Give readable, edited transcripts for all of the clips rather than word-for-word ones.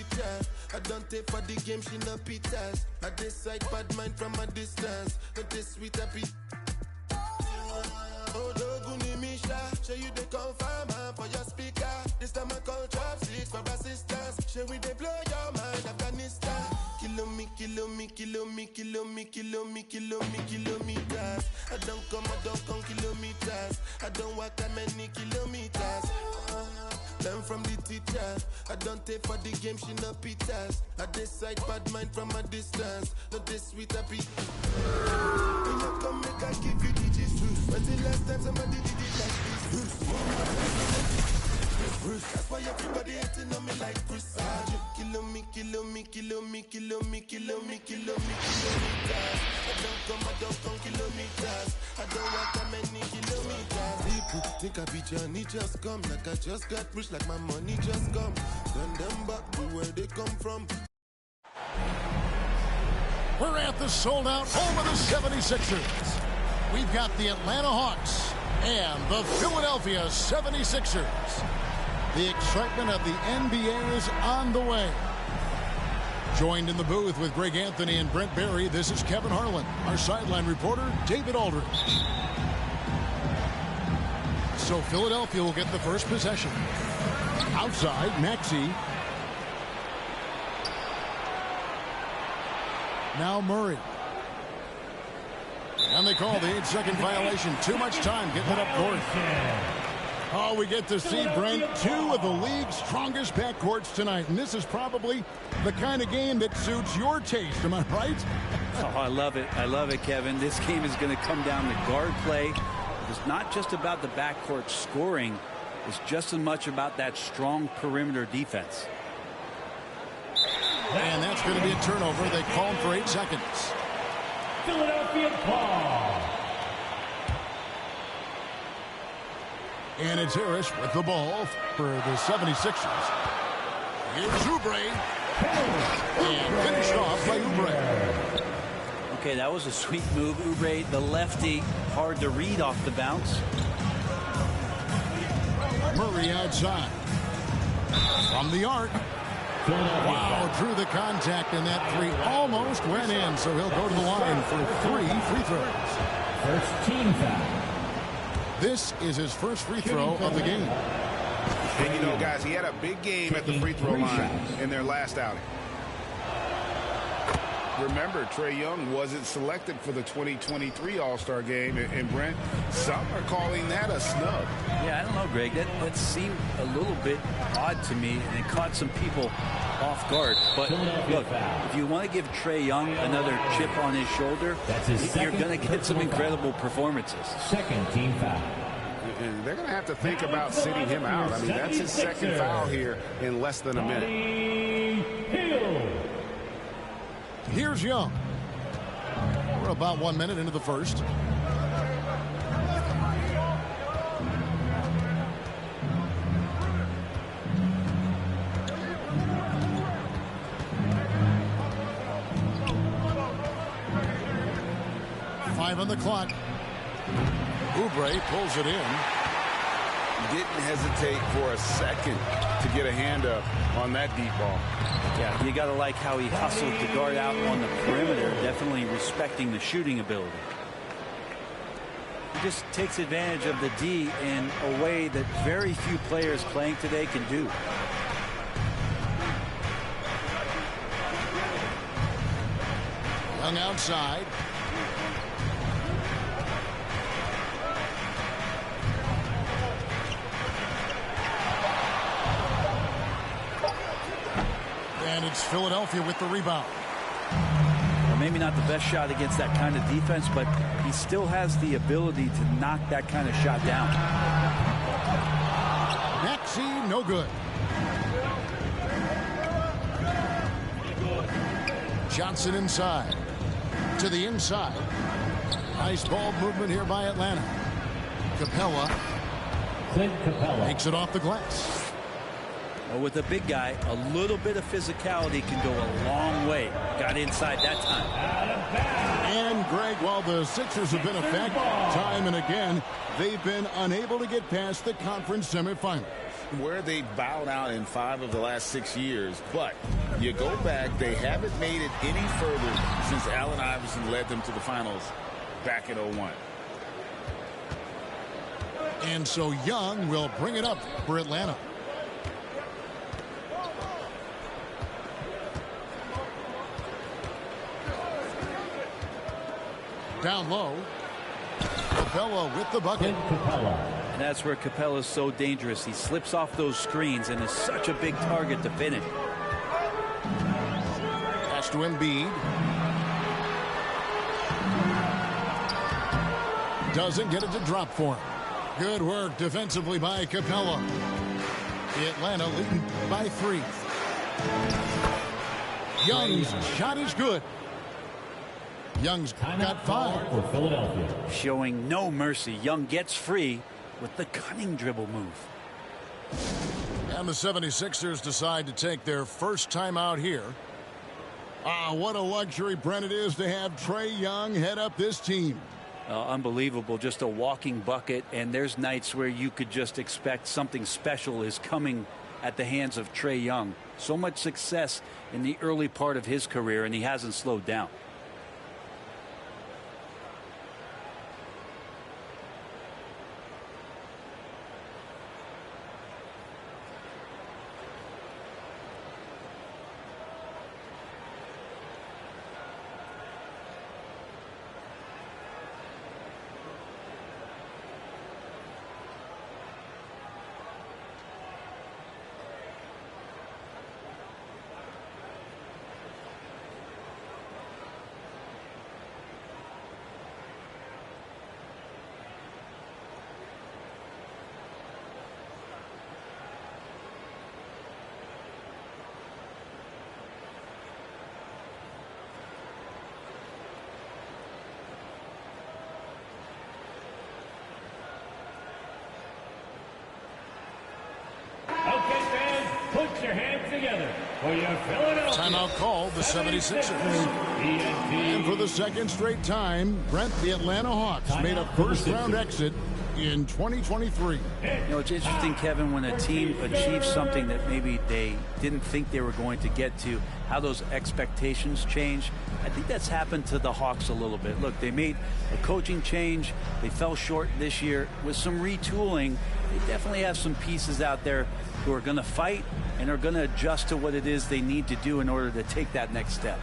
teacher. I don't take for the game, she no pitas. I decide bad mind from a distance. Not this sweet happy. Oh, Doguni Misha, show you the confirm for your speaker. This time I call trap six for assistance. Show we they blow your mind, Afghanistan. Kilometers. I don't come kilometers. I don't walk that many kilometers. Learn from the teacher. I don't take for the game, she no pitas. I decide bad mind from a distance. Not this sweet happy. When you come make I give you digits. When's the last time somebody did it like this? That's why everybody hating on me like Bruce. Kilometers. I don't come kilometers. I don't walk that many kilometers. People think I be Johnny, just come. Like I just got rich, like my money just come. Send them back to where they come from. We're at the sold-out home of the 76ers. We've got the Atlanta Hawks and the Philadelphia 76ers. The excitement of the NBA is on the way. Joined in the booth with Greg Anthony and Brent Barry, this is Kevin Harlan. Our sideline reporter, David Aldridge. So Philadelphia will get the first possession. Outside, Maxey. Now Murray. And they call the 8-second violation. Too much time getting it up court. Oh, we get to see, Brent, two of the league's strongest backcourts tonight. And this is probably the kind of game that suits your taste. Am I right? Oh, I love it. I love it, Kevin. This game is going to come down to guard play. It's not just about the backcourt scoring. It's just as much about that strong perimeter defense. And that's going to be a turnover. They called for 8 seconds. Philadelphia ball. And it's Harris with the ball for the 76ers. Here's Oubre. And finished off by Oubre. Okay, that was a sweet move. Oubre, the lefty, hard to read off the bounce. Murray outside. From the arc. Wow, drew the contact, and that three almost went in, so he'll go to the line for 3 free throws. First team foul. This is his first free throw of the game. And you know, guys, he had a big game at the free throw line in their last outing. Remember, Trae Young wasn't selected for the 2023 All-Star game, and Brent, some are calling that a snub. Yeah, I don't know, Greg. That seemed a little bit odd to me, and it caught some people off guard. But look, if you want to give Trae Young another chip on his shoulder, you're going to get some incredible performances. Second team foul. And they're going to have to think about sitting him out. I mean, that's his second foul here in less than a minute. Here's Young. We're about 1 minute into the first. Five on the clock. Oubre pulls it in. Didn't hesitate for a second to get a hand up on that deep ball. Yeah, you got to like how he hustled the guard out on the perimeter, definitely respecting the shooting ability. He just takes advantage of the D in a way that very few players playing today can do. Young outside. And it's Philadelphia with the rebound. Well, maybe not the best shot against that kind of defense, but he still has the ability to knock that kind of shot down. Maxey, no good. Johnson inside. To the inside. Nice ball movement here by Atlanta. Capella. Clint Capella takes it off the glass. Well, with a big guy, a little bit of physicality can go a long way. Got inside that time. And Greg, while the Sixers have been a fact time and again, they've been unable to get past the conference semifinals. where they bowed out in 5 of the last 6 years. But you go back, they haven't made it any further since Allen Iverson led them to the finals back in 01. And so Young will bring it up for Atlanta. Down low. Capella with the bucket. And that's where Capella is so dangerous. He slips off those screens and is such a big target to finish. Pass to Embiid. Doesn't get it to drop for him. Good work defensively by Capella. Atlanta leading by 3. Young's shot is good. Young's got 5. For Philadelphia. Showing no mercy. Young gets free with the cunning dribble move. And the 76ers decide to take their first time out here. What a luxury, Brent, it is to have Trae Young head up this team. Unbelievable. Just a walking bucket. And there's nights where you could just expect something special is coming at the hands of Trae Young. So much success in the early part of his career, and he hasn't slowed down. Put your hands together for your Philadelphia. Timeout called the 76ers. And for the second straight time, Brent, the Atlanta Hawks made a first-round exit in 2023. You know, it's interesting, Kevin, when a team achieves something that maybe they didn't think they were going to get to, how those expectations change. I think that's happened to the Hawks a little bit. Look, they made a coaching change. They fell short this year. With some retooling, they definitely have some pieces out there who are going to fight and are going to adjust to what it is they need to do in order to take that next step.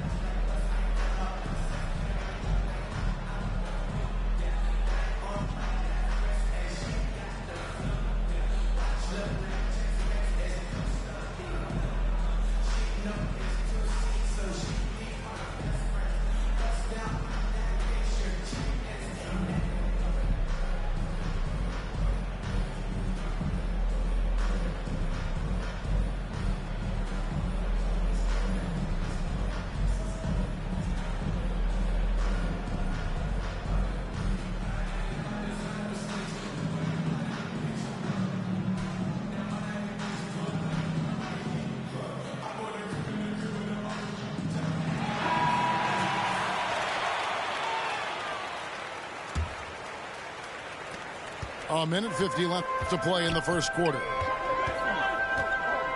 A minute 50 left to play in the first quarter.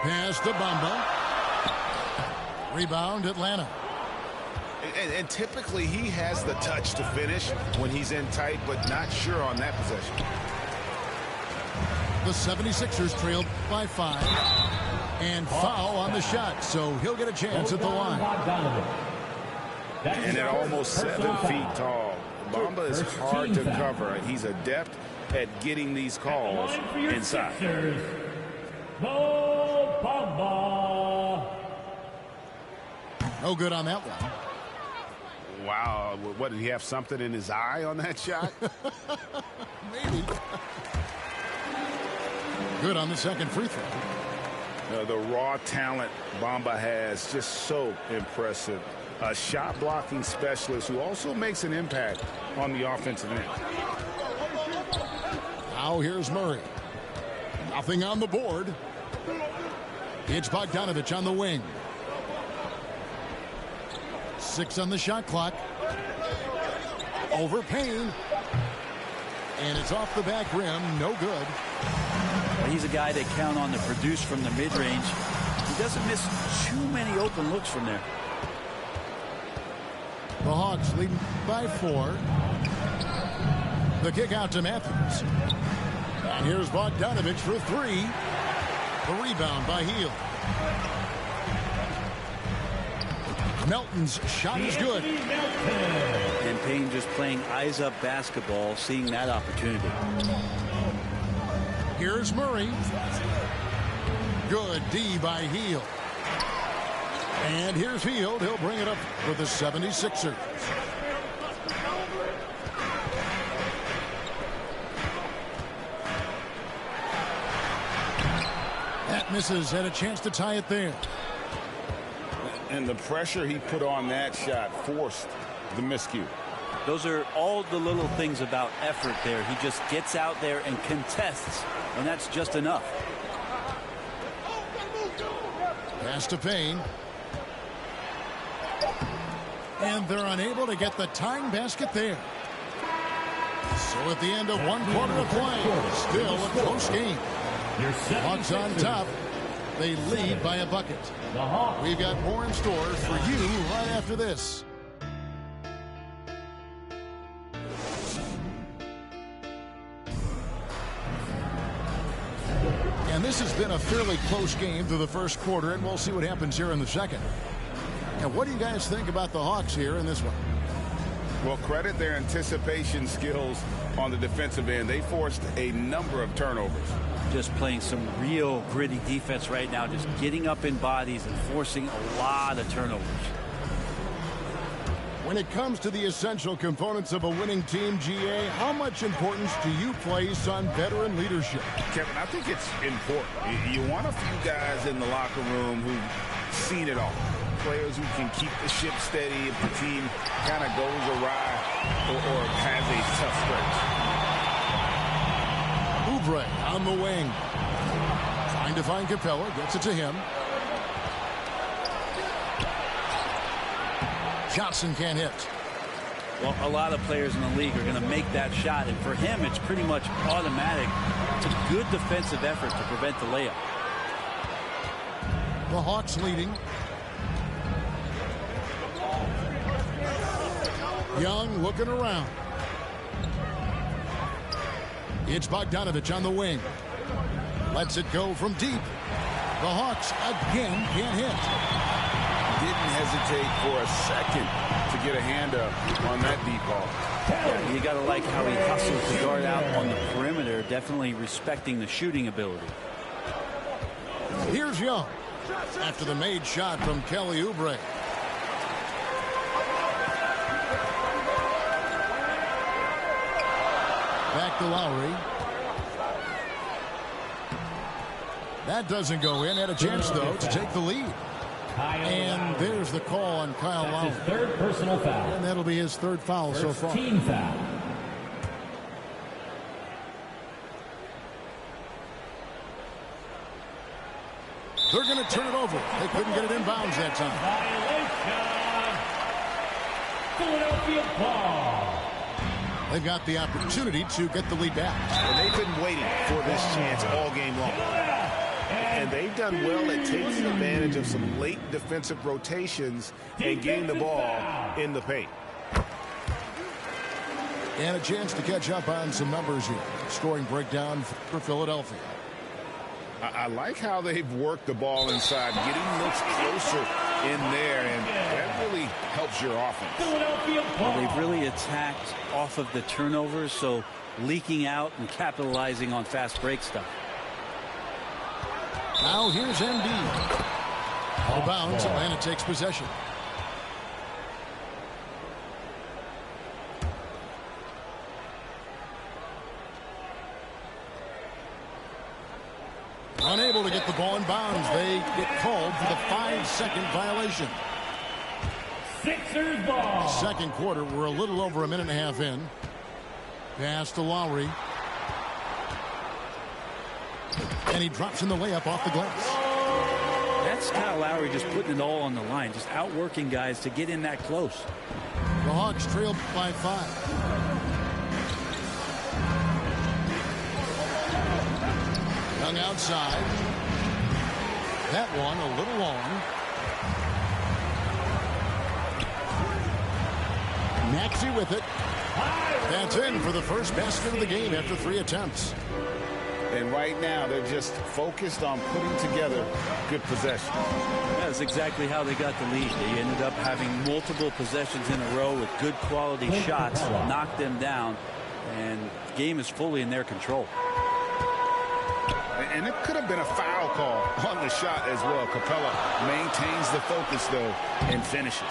Pass to Bamba. Rebound Atlanta. And typically he has the touch to finish when he's in tight, but not sure on that possession. The 76ers trailed by 5. And foul on the shot, so he'll get a chance at the line. And at almost 7 feet tall, Bamba is hard to cover. He's adept at getting these calls inside. Mo Bamba. No good on that one. Wow, what, did he have something in his eye on that shot? Maybe. Good on the second free throw. The raw talent Bamba has, just so impressive. A shot blocking specialist who also makes an impact on the offensive end. Now here's Murray. Nothing on the board. It's Bogdanovich on the wing. 6 on the shot clock. Over Payne. And it's off the back rim. No good. He's a guy they count on to produce from the mid-range. He doesn't miss too many open looks from there. The Hawks lead by 4. The kick out to Matthews. And here's Bogdanovich for 3. The rebound by Hield. Melton's shot is good. And Payne just playing eyes-up basketball, seeing that opportunity. Here's Murray. Good D by Hield. And here's Hield. He'll bring it up for the 76ers. That misses, and a chance to tie it there. And the pressure he put on that shot forced the miscue. Those are all the little things about effort there. He just gets out there and contests, and that's just enough. Pass to Payne. And they're unable to get the tying basket there. So at the end of 1 quarter of play, still a close game. Hawks on top. They lead by a bucket. We've got more in store for you right after this. And this has been a fairly close game through the first quarter, and we'll see what happens here in the second. And what do you guys think about the Hawks here in this one? Well, credit their anticipation skills on the defensive end. They forced a number of turnovers. Just playing some real gritty defense right now, just getting up in bodies and forcing a lot of turnovers. When it comes to the essential components of a winning team, GA, how much importance do you place on veteran leadership? Kevin, I think it's important. You want a few guys in the locker room who've seen it all. Players who can keep the ship steady if the team kind of goes awry or has a tough stretch. Oubre on the wing. Trying to find Capella. Gets it to him. Johnson can't hit. Well, a lot of players in the league are going to make that shot, and for him, it's pretty much automatic. It's a good defensive effort to prevent the layup. The Hawks leading. Young looking around. It's Bogdanovich on the wing. Lets it go from deep. The Hawks again can't hit. Didn't hesitate for a second to get a hand up on that deep ball. Yeah, you got to like how he hustles to guard out on the perimeter, definitely respecting the shooting ability. Here's Young after the made shot from Kelly Oubre. Back to Lowry. That doesn't go in. Had a chance, though, to take the lead. And there's the call on Kyle Lowry. His third personal foul. And that'll be his third foul so far. Team foul. They're going to turn it over. They couldn't get it in bounds that time. Violation. Philadelphia ball. They've got the opportunity to get the lead back. And they've been waiting for this chance all game long. And they've done well at taking advantage of some late defensive rotations and getting the ball in the paint. And a chance to catch up on some numbers here. Scoring breakdown for Philadelphia. I like how they've worked the ball inside, getting looks closer in there, and that really helps your offense. Well, they've really attacked off of the turnovers, so leaking out and capitalizing on fast break stuff. Now here's Embiid. Out of bounds, Atlanta takes possession. Unable to get the ball in bounds. They get called for the 5-second violation. Sixers ball. Second quarter, we're a little over a minute and a half in. Pass to Lowry. And he drops in the layup off the glass. That's Kyle Lowry just putting it all on the line, just outworking guys to get in that close. The Hawks trail by 5. Young outside. That one a little long. Maxey with it. That's in for the first basket of the game after 3 attempts. And right now, they're just focused on putting together good possession. That's exactly how they got the lead. They ended up having multiple possessions in a row with good quality shots, knocked them down, and the game is fully in their control. And it could have been a foul call on the shot as well. Capella maintains the focus, though, and finishes.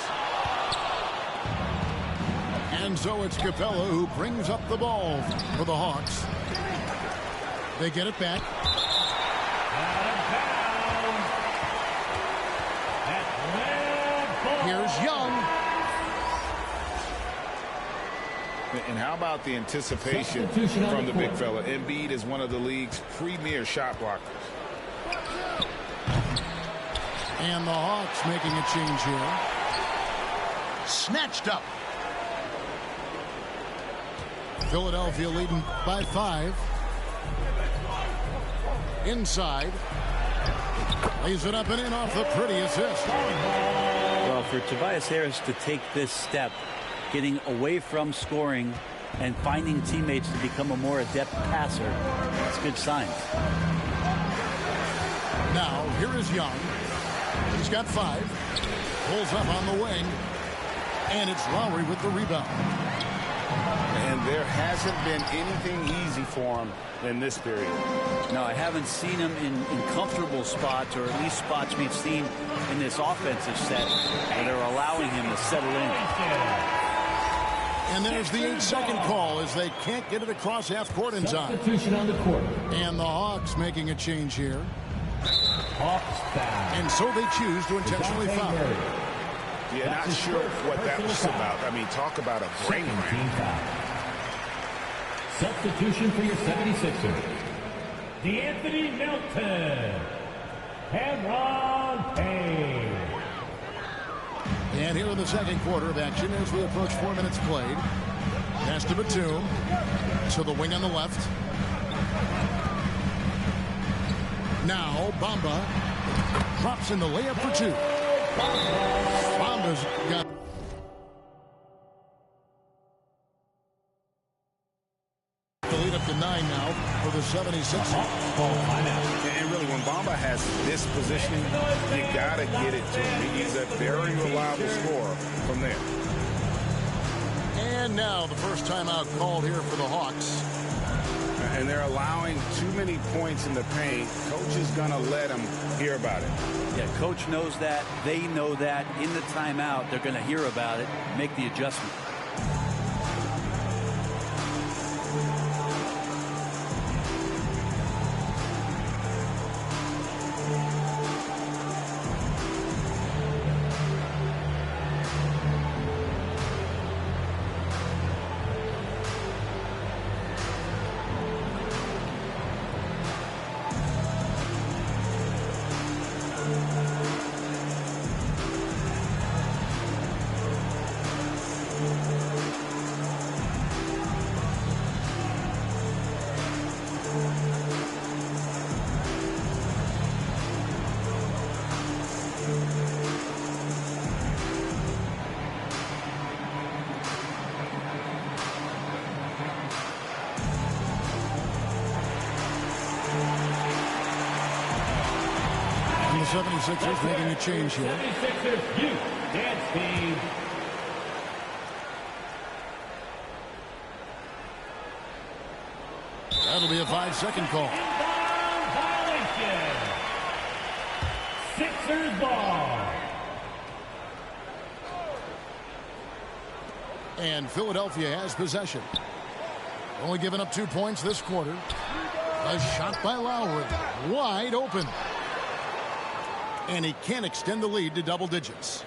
And so it's Capella who brings up the ball for the Hawks. They get it back. Here's Young. And how about the anticipation from the big fella? Embiid is one of the league's premier shot blockers. And the Hawks making a change here. Snatched up. Philadelphia leading by 5. Inside. Lays it up and in off the pretty assist. Well, for Tobias Harris to take this step, getting away from scoring and finding teammates to become a more adept passer, that's good signs. Now, here is Young. He's got 5. Pulls up on the wing. And it's Lowry with the rebound. And there hasn't been anything easy for him in this period. No, I haven't seen him in comfortable spots, or at least spots we've seen in this offensive set where they're allowing him to settle in. And there's the 8-second call as they can't get it across half court in time. Substitution on the court. And the Hawks making a change here. Hawks foul. And so they choose to intentionally foul. Yeah, not sure what that was about. I mean, talk about a break round. Substitution for your 76ers. D'Anthony Melton. Cameron Payne. And here in the second quarter of action as we approach 4 minutes played. Pass to Batum. To the wing on the left. Now Bamba drops in the layup for 2. Bamba's got the lead up to 9 now for the 76ers. And really, when Bamba has this positioning, you got to get it to him. He's a very reliable scorer from there. And now the first timeout called here for the Hawks. And they're allowing too many points in the paint. Coach is going to let them hear about it. Yeah, coach knows that. They know that. In the timeout, they're going to hear about it, make the adjustment. And the 76ers making a change here. 76ers, you dance team. That'll be a 5-second call. Inbound violation. Sixers ball. And Philadelphia has possession. Only giving up 2 points this quarter. A shot by Lowry. Wide open. And he can't extend the lead to double digits.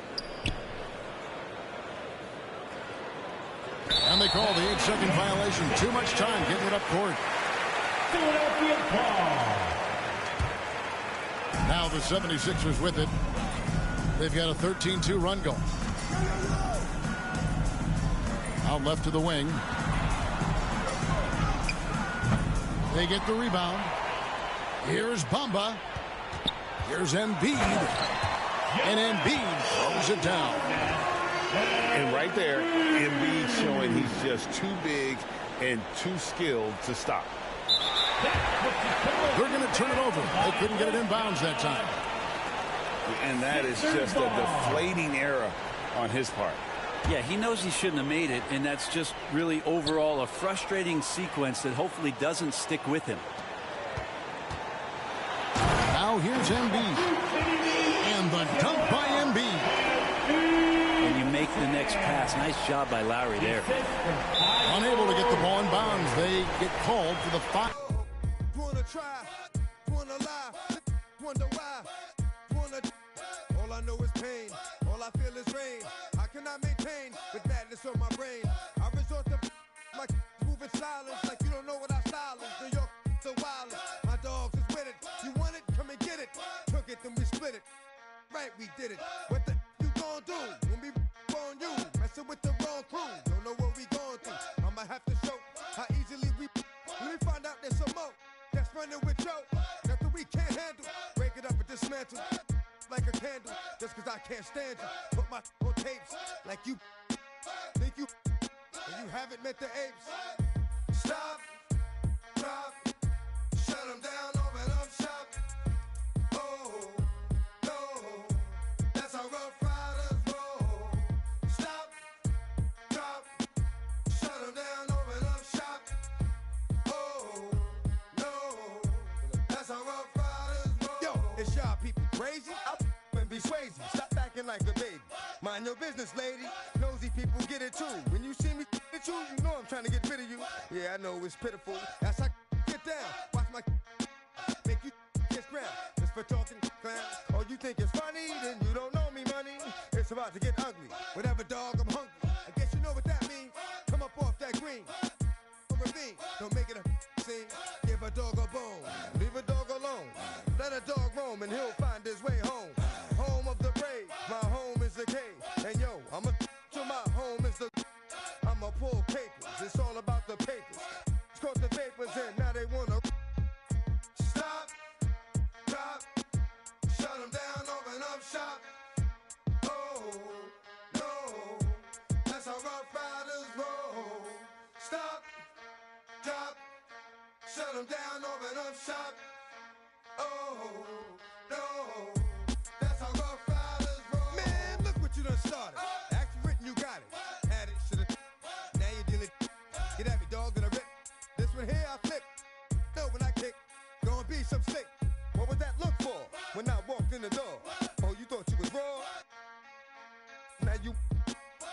And they call the 8-second violation. Too much time getting it up court. Philadelphia ball. Now the 76ers with it. They've got a 13-2 run going. Out left to the wing. They get the rebound. Here's Bamba. Here's Embiid. And Embiid throws it down. And right there, Embiid showing he's just too big and too skilled to stop. They're going to turn it over. They couldn't get it in bounds that time. And that is just a deflating error on his part. Yeah, he knows he shouldn't have made it, and that's just really overall a frustrating sequence that hopefully doesn't stick with him. Now here's Embiid. And the dunk by Embiid. And you make the next pass. Nice job by Lowry there. Unable to get the ball in bounds. They get called for the foul. Wanna try, wanna lie, wonder why, all I know is pain, all I feel is rain. How can I maintain with madness on my brain? I resort to my moving silence like you don't know what I silence. New York, the wildest, my dogs is with it. You want it, come and get it. Took it, then we split it. Right, we did it. What the you gon' do when we on you? Messing with the wrong crew, don't know what we going through. I'ma have to show how easily we. Let me find out there's some more. That's running with Joe. Nothing we can't handle. Break it up and dismantle like a candle. Just cause I can't stand you. Put my on tapes like you think you and you haven't met the apes. Stop, drop, shut them down, open up shop. Oh, no, that's how Rough Riders roll. Stop, drop, shut them down, open up shop. Oh, no, that's how Rough Riders roll. Yo, it's y'all people crazy? I'll and be swayzy. Stop acting like a baby. Mind your business, lady. Nosy people get it too. When you see me at you, you know I'm trying to get rid of you. Yeah, I know it's pitiful. That's how get down. Watch my make you kiss ground. Just for talking clown. Oh, you think it's funny? Then you don't know me, money. It's about to get ugly. Whatever, dog, I'm hungry. I guess you know what that means. Come up off that green. Ravine. Don't make it a scene. Give a dog a bone. Leave a dog alone. Let a dog roam and he'll find his way home. Home of the brave. My home is the cave. And yo, I'm a to my home is the. I'm a pull papers. It's all about the papers. Caught the papers and now they wanna stop, drop, shut them down, open up shop. Oh, no, that's how Rough Riders roll. Stop, drop, shut them down, open up shop. Oh, no, that's how Rough Riders roll. Man, look what you done started. Action written, you got it. Had it, should've. Now you're dealing. Get at me, dog, and I rip. This one here, I flip. No, when I kick, gonna be some slick. What would that look for when I walked in the door? Oh, you thought you was raw? Now you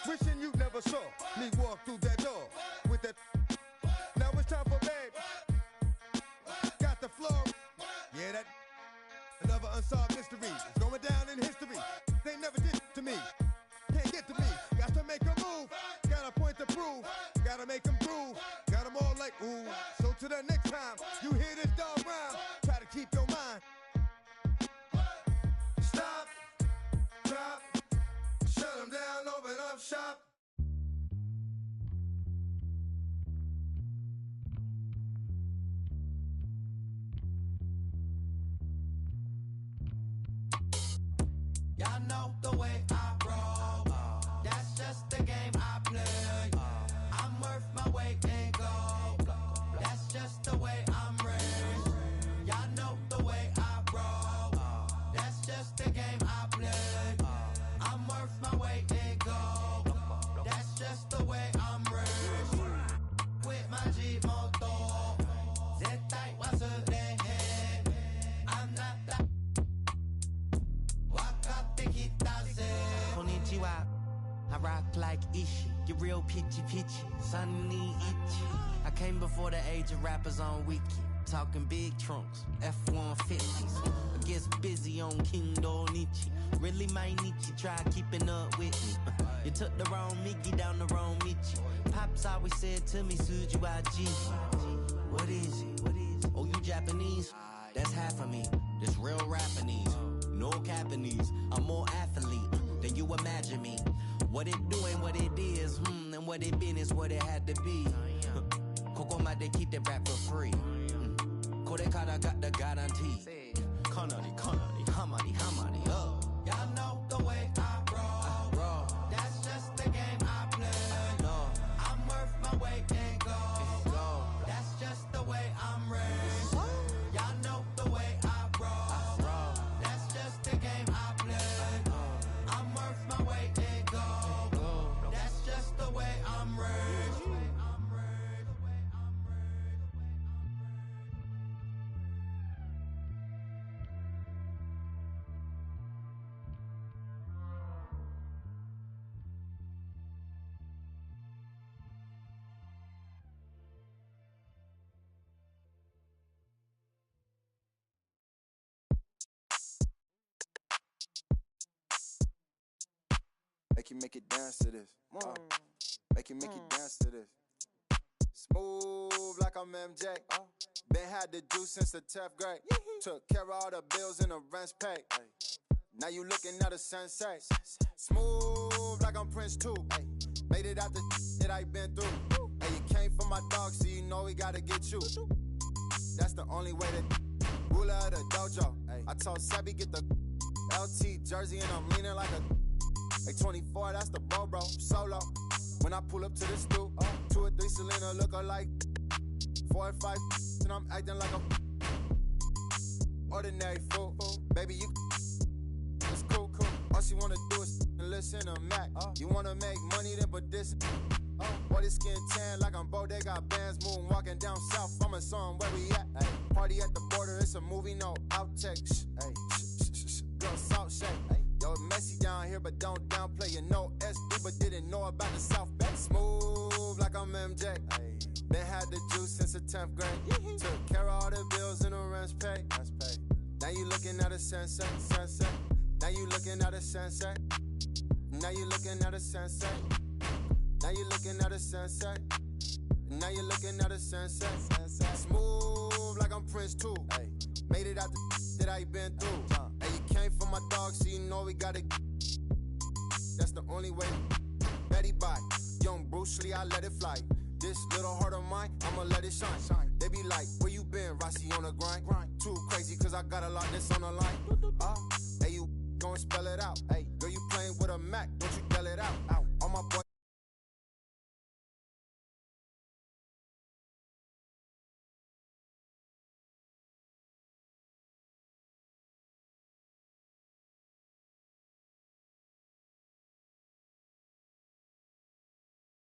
wishing you never saw me walk through that door with that. Now it's time for bed. Got the floor. Yeah, that another unsolved mystery. It's going down in history. They never did to me. Can't get to me. Got to make a move. Got a point to prove. Gotta make them groove. Got them all like ooh. So to the next time you hear this dog rhyme, try to keep your mind. Stop, drop, shut them down, open up shop. Y'all know the way I roll. That's just the game I play. I'm worth my weight in gold. That's just the way I'm raised. Y'all know the way I roll. That's just the game I play. I'm worth my weight in gold. That's just the way I'm raised. With my G-Moto. Zettai wasu rehe. I'm not that. Konnichiwa, I rock like Ishi, get real pitchy, sunny itchy. I came before the age of rappers on Wiki, talking big trunks, F-150s. I guess busy on King Donichi, really my Nietzsche, try keeping up with me. You took the wrong Mickey down the wrong Michi. Pops always said to me, Suju Aji. What is it? Oh, you Japanese? That's half of me, this real Japanese. No Japanese, I'm more athlete than you imagine me. What it do ain't what it is, and what it been is what it had to be. Koko might they keep that rap for free. 고래카라 got the guarantee. Connery, Hamani, y'all know the way I roll. That's just the game I play. I'm worth my weight in gold. That's just the way I'm raised. Y'all know the way I roll. That's just the game I play. I'm worth my weight in gold. That's just the way I'm raised. Make it dance to this. Make it dance to this. Smooth like I'm MJ. Been had the juice since the 10th grade. Took care of all the bills and the rent's paid. Now you looking at a sensei. Smooth like I'm Prince too. Made it out the that I been through. And you came for my dog, so you know we gotta get you. That's the only way to ruler of the dojo. I told Sebby get the LT jersey and I'm leaning like a. Hey, 24, that's the bro, solo. When I pull up to the stoop, 2 or 3 Selena look alike. 4 or 5, and I'm acting like a ordinary fool. Baby, you it's cool. All she wanna do is listen to Mac. You wanna make money, then put this. Boy, this skin tan like I'm Bodega bands. Moon walking down south, I'm a song where we at. Ay, party at the border, it's a movie, no outtake. Girl, South shake. Yo, messy down here, but don't downplay. You know SD, but didn't know about the South Bay. Smooth like I'm MJ. Been had the juice since the 10th grade. Took care of all the bills and the rent's paid. Now you looking at a sensei. Now you looking at a sensei. Now you looking at a sensei. Now you looking at a sensei. Now you looking at a sensei. Smooth like I'm Prince too. Made it out the that I been through. And you came for my dog, so you know we gotta. That's the only way. Betty Bye, young Bruce Lee, I let it fly. This little heart of mine, I'ma let it shine. They be like, where you been, Rossi on the grind? Too crazy, cause I got a lot that's on the line. Hey, you gon' spell it out. Hey, girl, you playing with a Mac, don't you yell it out. All my boys.